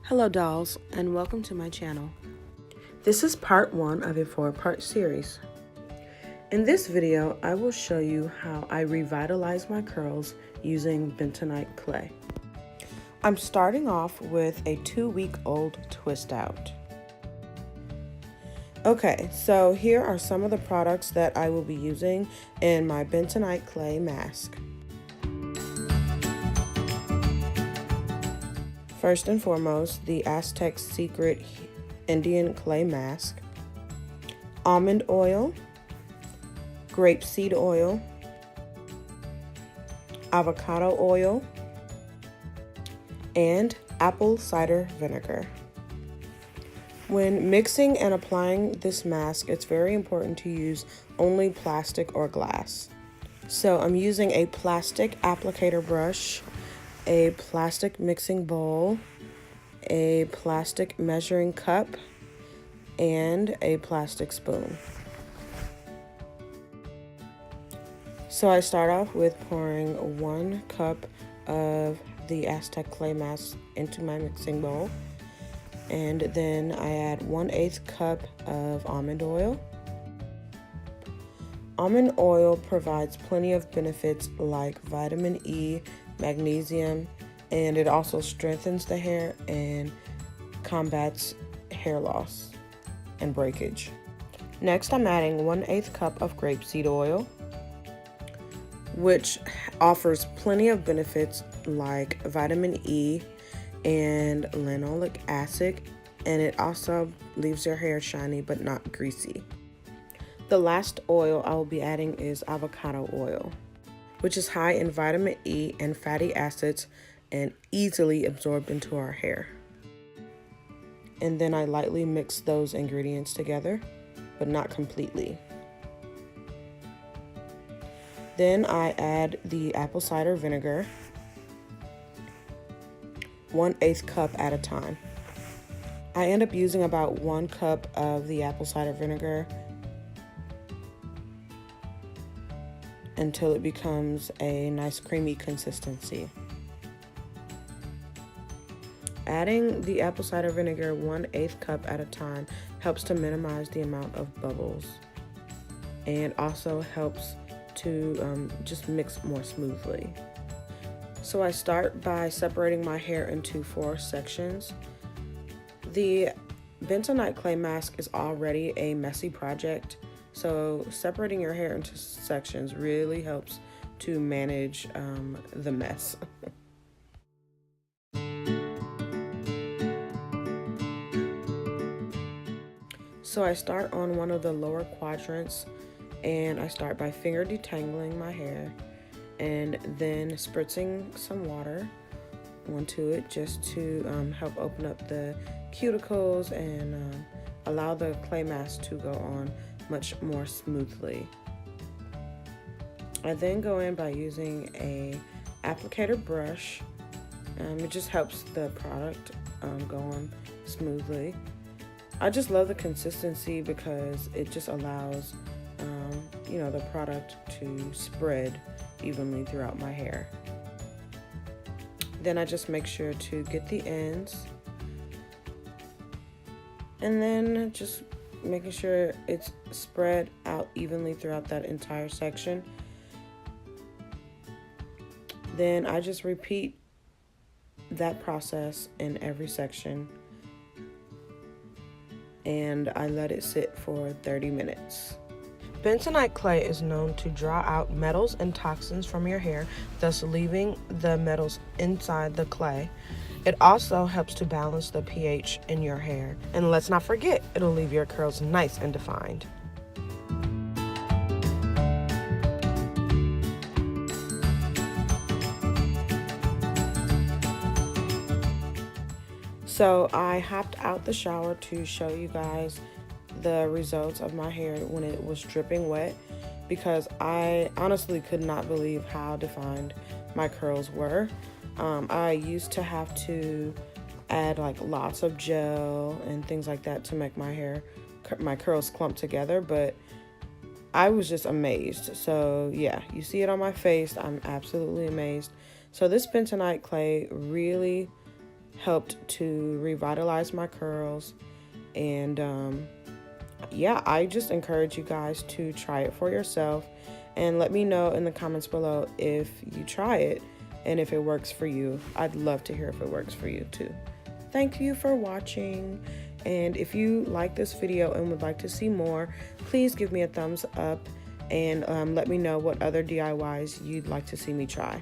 Hello dolls, and welcome to my channel. This is part 1 of a 4-part series. In this video, I will show you how I revitalize my curls using Bentonite clay. I'm starting off with a 2-week-old twist out. Okay, so here are some of the products that I will be using in my Bentonite clay mask. First and foremost, the Aztec Secret Indian Clay Mask, almond oil, grape seed oil, avocado oil, and apple cider vinegar. When mixing and applying this mask, it's very important to use only plastic or glass. So I'm using a plastic applicator brush, a plastic mixing bowl, a plastic measuring cup, and a plastic spoon. So I start off with pouring 1 cup of the Aztec clay mask into my mixing bowl, and then I add 1/8 cup of almond oil. Almond oil provides plenty of benefits like vitamin E, magnesium, and it also strengthens the hair and combats hair loss and breakage. Next, I'm adding 1/8 cup of grapeseed oil, which offers plenty of benefits like vitamin E and linoleic acid, and it also leaves your hair shiny but not greasy. The last oil I will be adding is avocado oil, which is high in vitamin E and fatty acids and easily absorbed into our hair. And then I lightly mix those ingredients together, but not completely. Then I add the apple cider vinegar, 1/8 cup at a time. I end up using about 1 cup of the apple cider vinegar until it becomes a nice creamy consistency. Adding the apple cider vinegar 1/8 cup at a time helps to minimize the amount of bubbles and also helps to just mix more smoothly. So I start by separating my hair into 4 sections. The Bentonite clay mask is already a messy project, so separating your hair into sections really helps to manage the mess. So I start on one of the lower quadrants, and I start by finger detangling my hair and then spritzing some water onto it just to help open up the cuticles and allow the clay mask to go on much more smoothly. I then go in by using a applicator brush. It just helps the product go on smoothly. I just love the consistency because it just allows the product to spread evenly throughout my hair. Then I just make sure to get the ends, and then just making sure it's spread out evenly throughout that entire section. Then I just repeat that process in every section, and I let it sit for 30 minutes. Bentonite clay is known to draw out metals and toxins from your hair, thus leaving the metals inside the clay. It also helps to balance the pH in your hair. And let's not forget, it'll leave your curls nice and defined. So I hopped out the shower to show you guys the results of my hair when it was dripping wet, because I honestly could not believe how defined my curls were. I used to have to add like lots of gel and things like that to make my curls clump together, but I was just amazed. So yeah, you see it on my face. I'm absolutely amazed. So this Bentonite clay really helped to revitalize my curls. And yeah, I just encourage you guys to try it for yourself and let me know in the comments below if you try it and if it works for you. I'd love to hear if it works for you too. Thank you for watching, and if you like this video and would like to see more, please give me a thumbs up and let me know what other DIYs you'd like to see me try.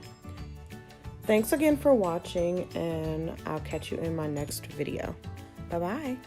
Thanks again for watching, and I'll catch you in my next video. Bye-bye.